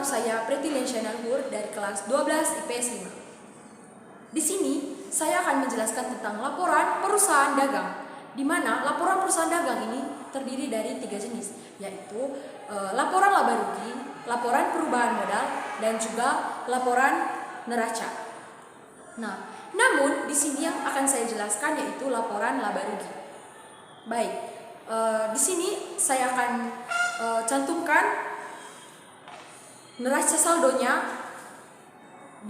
tetap saya Preti Lensyana Luhur dari kelas 12 IPS 5. Di sini saya akan menjelaskan tentang laporan perusahaan dagang, di mana laporan perusahaan dagang ini terdiri dari 3 jenis, yaitu laporan laba rugi, laporan perubahan modal, dan juga laporan neraca. Nah, namun di sini yang akan saya jelaskan yaitu laporan laba rugi. Baik, di sini saya akan cantumkan neraca saldonya,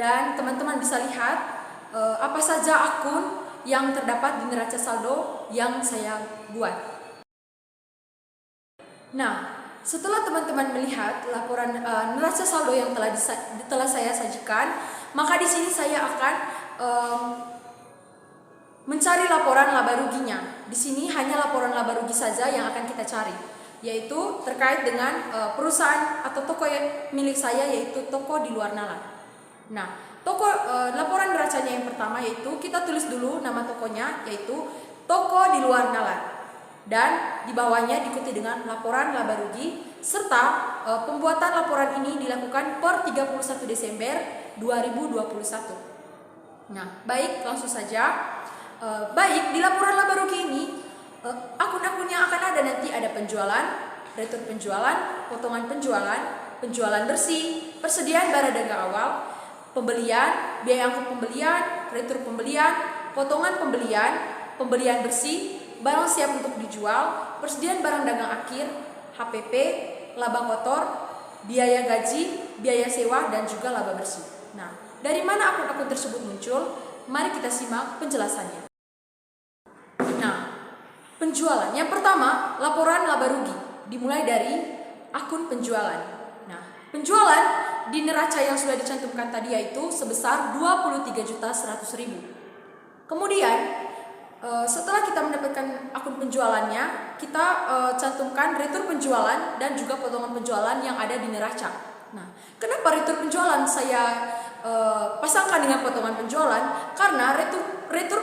dan teman-teman bisa lihat apa saja akun yang terdapat di neraca saldo yang saya buat. Nah, setelah teman-teman melihat laporan neraca saldo yang telah saya sajikan, maka di sini saya akan mencari laporan laba ruginya. Di sini hanya laporan laba rugi saja yang akan kita cari, yaitu terkait dengan perusahaan atau toko milik saya, yaitu toko di luar nalar. Nah, laporan neracanya yang pertama yaitu kita tulis dulu nama tokonya, yaitu toko di luar nalar, dan di bawahnya diikuti dengan laporan laba rugi, serta pembuatan laporan ini dilakukan per 31 Desember 2021. Nah, baik, langsung saja. Baik, di laporan laba rugi ini akun-akunnya akan ada nanti ada penjualan, retur penjualan, potongan penjualan, penjualan bersih, persediaan barang dagang awal, pembelian, biaya angkut pembelian, retur pembelian, potongan pembelian, pembelian bersih, barang siap untuk dijual, persediaan barang dagang akhir, HPP, laba kotor, biaya gaji, biaya sewa, dan juga laba bersih. Nah, dari mana akun-akun tersebut muncul? Mari kita simak penjelasannya. Nah, penjualan. Yang pertama, laporan laba rugi. Dimulai dari akun penjualan. Nah, penjualan di neraca yang sudah dicantumkan tadi yaitu sebesar 23.100.000. Kemudian, setelah kita mendapatkan akun penjualannya, kita cantumkan retur penjualan dan juga potongan penjualan yang ada di neraca. Nah, kenapa retur penjualan saya pasangkan dengan potongan penjualan? Karena retur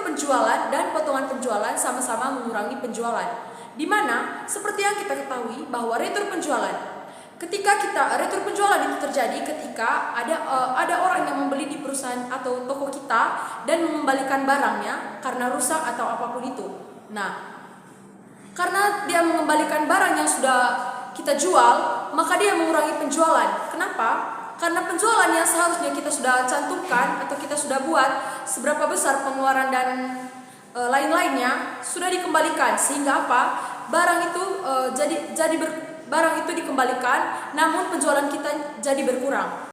penjualan dan potongan penjualan sama-sama mengurangi penjualan. Di mana seperti yang kita ketahui bahwa retur penjualan retur penjualan itu terjadi ketika ada orang yang membeli di perusahaan atau toko kita dan mengembalikan barangnya karena rusak atau apapun itu. Nah, karena dia mengembalikan barang yang sudah kita jual, maka dia mengurangi penjualan. Kenapa? Karena penjualan yang seharusnya kita sudah cantumkan atau kita sudah buat seberapa besar pengeluaran dan lain-lainnya sudah dikembalikan, sehingga apa? Barang itu barang itu dikembalikan, namun penjualan kita jadi berkurang.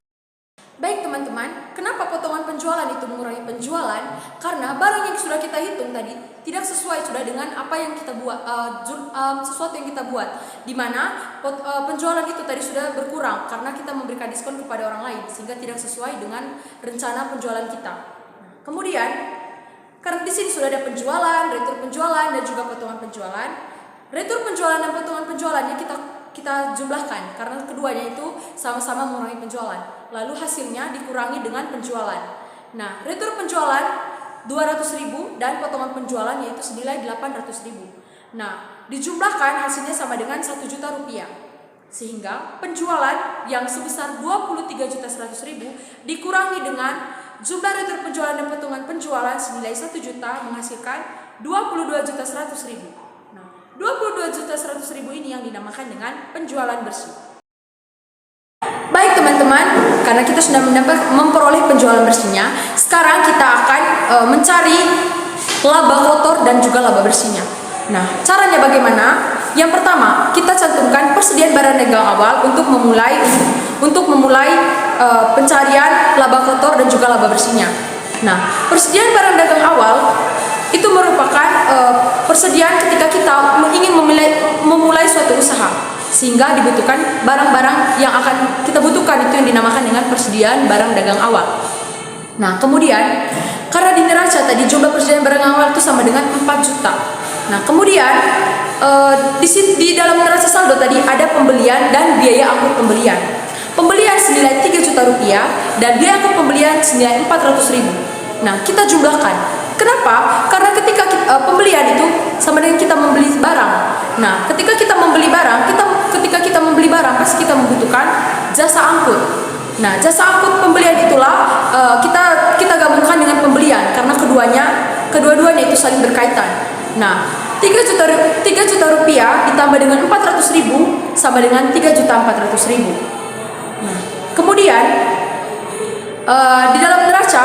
Baik teman-teman, kenapa potongan penjualan itu mengurangi penjualan? Karena barang yang sudah kita hitung tadi tidak sesuai sudah dengan apa yang kita buat, sesuatu yang kita buat, di mana penjualan itu tadi sudah berkurang karena kita memberikan diskon kepada orang lain, sehingga tidak sesuai dengan rencana penjualan kita. Kemudian, karena di sini sudah ada penjualan, retur penjualan, dan juga potongan penjualan. Retur penjualan dan potongan penjualannya kita jumlahkan karena keduanya itu sama-sama mengurangi penjualan. Lalu hasilnya dikurangi dengan penjualan. Nah, retur penjualan 200.000 dan potongan penjualan yaitu senilai 800.000. Nah, dijumlahkan hasilnya sama dengan 1 juta rupiah. Sehingga penjualan yang sebesar 23.100.000 dikurangi dengan jumlah retur penjualan dan potongan penjualan senilai 1 juta menghasilkan 22.100.000. 22.100.000 ini yang dinamakan dengan penjualan bersih. Baik teman-teman, karena kita sudah memperoleh penjualan bersihnya, sekarang kita akan mencari laba kotor dan juga laba bersihnya. Nah, caranya bagaimana? Yang pertama, kita cantumkan persediaan barang dagang awal untuk memulai pencarian laba kotor dan juga laba bersihnya. Nah, persediaan barang dagang awal itu merupakan persediaan ketika kita ingin memulai suatu usaha, sehingga dibutuhkan barang-barang yang akan kita butuhkan, itu yang dinamakan dengan persediaan barang dagang awal. Nah, kemudian karena di neraca tadi jumlah persediaan barang awal itu sama dengan 4 juta. Nah, kemudian di dalam neraca saldo tadi ada pembelian dan biaya angkut pembelian. Pembelian senilai 3 juta rupiah dan biaya angkut pembelian senilai 400.000. Nah, kita jumlahkan. Kenapa? Karena ketika pembelian itu sama dengan kita membeli barang. Nah, ketika kita membeli barang pasti kita membutuhkan jasa angkut. Nah, jasa angkut pembelian itulah kita gabungkan dengan pembelian karena kedua-duanya itu saling berkaitan. Nah, 3 juta rupiah ditambah dengan 400.000 sama dengan 3.400.000. Nah, kemudian di dalam neraca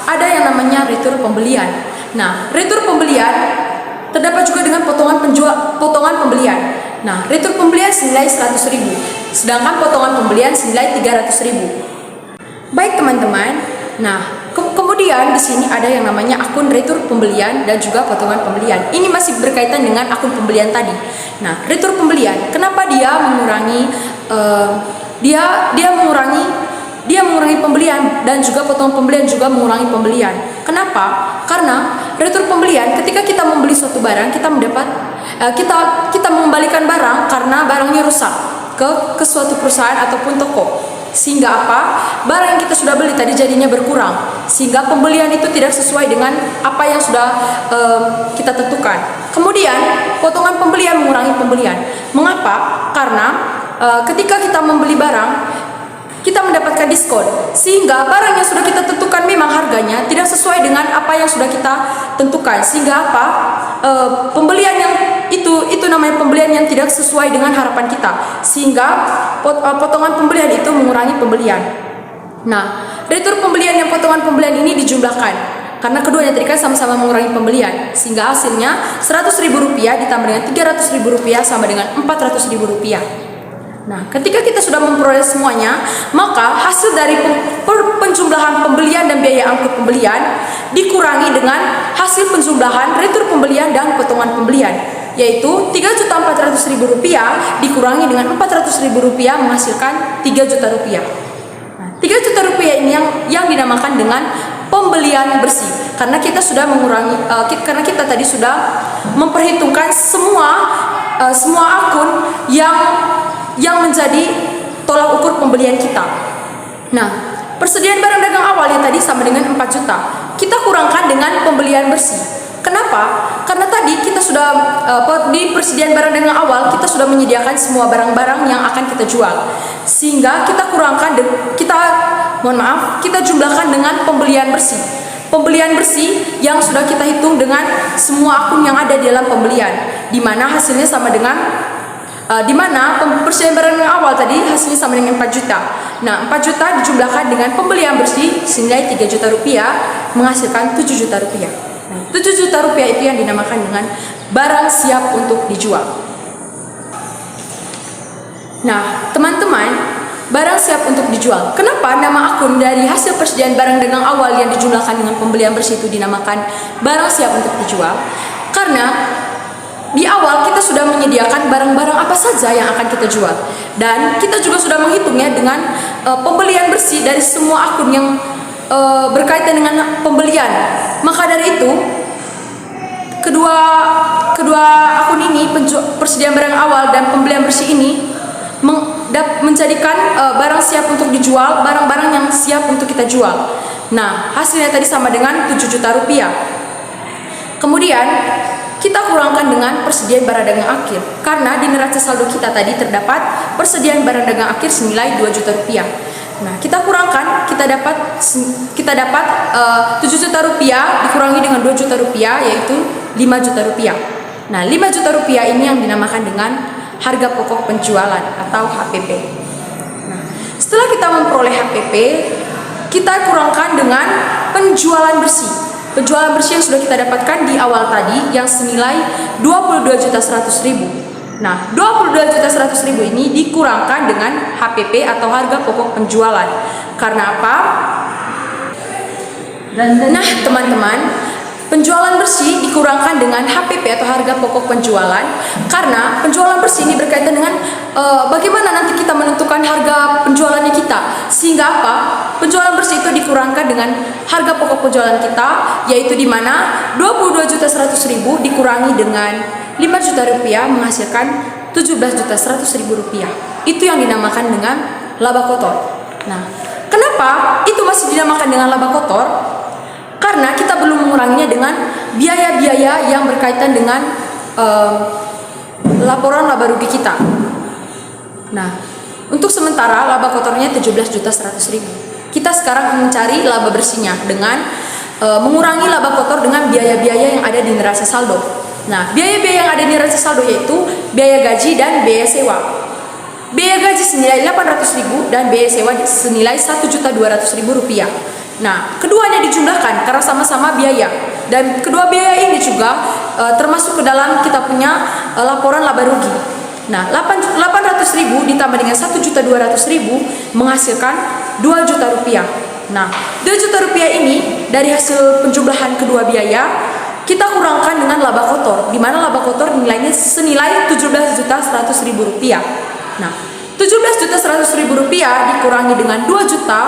ada yang namanya retur pembelian. Nah, retur pembelian terdapat juga dengan potongan pembelian. Nah, retur pembelian senilai 100.000, sedangkan potongan pembelian senilai 300.000. Baik teman-teman. Nah, kemudian di sini ada yang namanya akun retur pembelian dan juga potongan pembelian. Ini masih berkaitan dengan akun pembelian tadi. Nah, retur pembelian, kenapa dia mengurangi dia mengurangi pembelian dan juga potongan pembelian juga mengurangi pembelian. Kenapa? Karena retur pembelian ketika kita membeli suatu barang kita kita mengembalikan barang karena barangnya rusak ke suatu perusahaan ataupun toko. Sehingga apa? Barang yang kita sudah beli tadi jadinya berkurang, sehingga pembelian itu tidak sesuai dengan apa yang sudah kita tentukan. Kemudian potongan pembelian mengurangi pembelian. Mengapa? Karena ketika kita membeli barang kita mendapatkan diskon, sehingga barang yang sudah kita tentukan memang harganya tidak sesuai dengan apa yang sudah kita tentukan. Sehingga apa? Pembelian yang itu namanya pembelian yang tidak sesuai dengan harapan kita, sehingga potongan pembelian itu mengurangi pembelian. Nah, retur pembelian yang potongan pembelian ini dijumlahkan karena keduanya tadi kan sama-sama mengurangi pembelian, sehingga hasilnya 100.000 rupiah ditambah dengan 300.000 rupiah sama dengan 400.000 rupiah. Nah, ketika kita sudah memperoleh semuanya, maka hasil dari penjumlahan pembelian dan biaya angkut pembelian dikurangi dengan hasil penjumlahan retur pembelian dan potongan pembelian, yaitu 3.400.000 rupiah dikurangi dengan 400.000 rupiah menghasilkan 3 juta rupiah. Nah, 3 juta rupiah ini yang dinamakan dengan pembelian bersih, karena kita sudah mengurangi, karena kita tadi sudah memperhitungkan semua akun yang menjadi tolak ukur pembelian kita. Nah, persediaan barang dagang awalnya tadi sama dengan 4 juta. Kita kurangkan dengan pembelian bersih. Kenapa? Karena tadi kita sudah di persediaan barang dagang awal kita sudah menyediakan semua barang-barang yang akan kita jual. Sehingga kita kita jumlahkan dengan pembelian bersih. Pembelian bersih yang sudah kita hitung dengan semua akun yang ada di dalam pembelian, di mana hasilnya sama dengan persediaan barang yang awal tadi hasilnya sama dengan 4 juta. Nah, 4 juta dijumlahkan dengan pembelian bersih senilai 3 juta rupiah menghasilkan 7 juta rupiah. Nah, 7 juta rupiah itu yang dinamakan dengan barang siap untuk dijual. Nah, teman-teman, barang siap untuk dijual. Kenapa nama akun dari hasil persediaan barang dagang awal yang dijumlahkan dengan pembelian bersih itu dinamakan barang siap untuk dijual? Karena di awal kita sudah menyediakan barang-barang apa saja yang akan kita jual, dan kita juga sudah menghitungnya dengan pembelian bersih dari semua akun yang berkaitan dengan pembelian. Maka dari itu kedua akun ini, persediaan barang awal dan pembelian bersih ini menjadikan barang siap untuk dijual, barang-barang yang siap untuk kita jual. Nah, hasilnya tadi sama dengan 7 juta rupiah. Kemudian kita kurangkan dengan persediaan barang dagang akhir, karena di neraca saldo kita tadi terdapat persediaan barang dagang akhir senilai 2 juta rupiah. Nah, kita kurangkan, kita dapat 7 juta rupiah dikurangi dengan 2 juta rupiah, yaitu 5 juta rupiah. Nah, 5 juta rupiah ini yang dinamakan dengan harga pokok penjualan atau HPP. Nah, setelah kita memperoleh HPP, kita kurangkan dengan penjualan bersih. Penjualan bersih yang sudah kita dapatkan di awal tadi yang senilai 22.100.000. Nah, 22.100.000 ini dikurangkan dengan HPP atau harga pokok penjualan. Karena apa? Nah, teman-teman, penjualan bersih dikurangkan dengan HPP atau harga pokok penjualan karena penjualan bersih ini berkaitan dengan bagaimana nanti kita menentukan harga penjualannya kita. Sehingga apa? Penjualan bersih itu dikurangkan dengan harga pokok penjualan kita, yaitu di mana 22.100.000 dikurangi dengan 5 juta rupiah menghasilkan 17.100.000 rupiah. Itu yang dinamakan dengan laba kotor. Nah, kenapa itu masih dinamakan dengan laba kotor? Karena kita belum menguranginya dengan biaya-biaya yang berkaitan dengan laporan laba rugi kita. Nah, Untuk sementara laba kotornya 17.100.000. Kita sekarang mencari laba bersihnya dengan mengurangi laba kotor dengan biaya-biaya yang ada di neraca saldo. Nah, biaya-biaya yang ada di neraca saldo yaitu biaya gaji dan biaya sewa. Biaya gaji senilai 800.000 dan biaya sewa senilai 1.200.000 rupiah. Nah, keduanya dijumlahkan karena sama-sama biaya, dan kedua biaya ini juga termasuk ke dalam kita punya laporan laba rugi. Nah, 800.000 ditambah dengan 1.200.000 menghasilkan 2 juta rupiah. Nah, 2 juta rupiah ini dari hasil penjumlahan kedua biaya kita kurangkan dengan laba kotor, di mana laba kotor nilainya senilai 17.100.000 rupiah. Nah, 17.100.000 rupiah dikurangi dengan 2 juta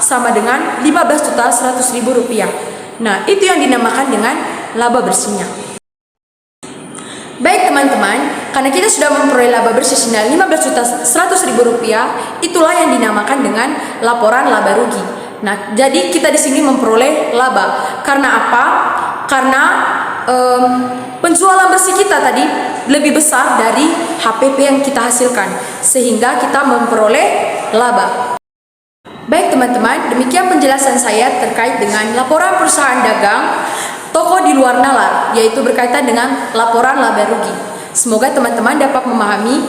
sama dengan 15.100.000 rupiah. Nah, itu yang dinamakan dengan laba bersihnya. Baik teman-teman, karena kita sudah memperoleh laba bersih senilai 15.100.000 rupiah, itulah yang dinamakan dengan laporan laba rugi. Nah, jadi kita di sini memperoleh laba. Karena apa? Karena penjualan bersih kita tadi lebih besar dari HPP yang kita hasilkan, sehingga kita memperoleh laba. Baik teman-teman, demikian penjelasan saya terkait dengan laporan perusahaan dagang toko di luar nalar, yaitu berkaitan dengan laporan laba rugi. Semoga teman-teman dapat memahami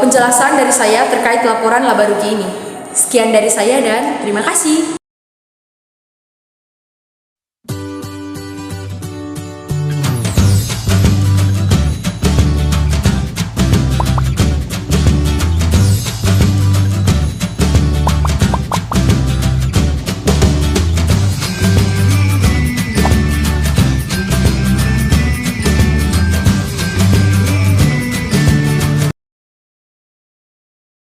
penjelasan dari saya terkait laporan laba rugi ini. Sekian dari saya dan terima kasih.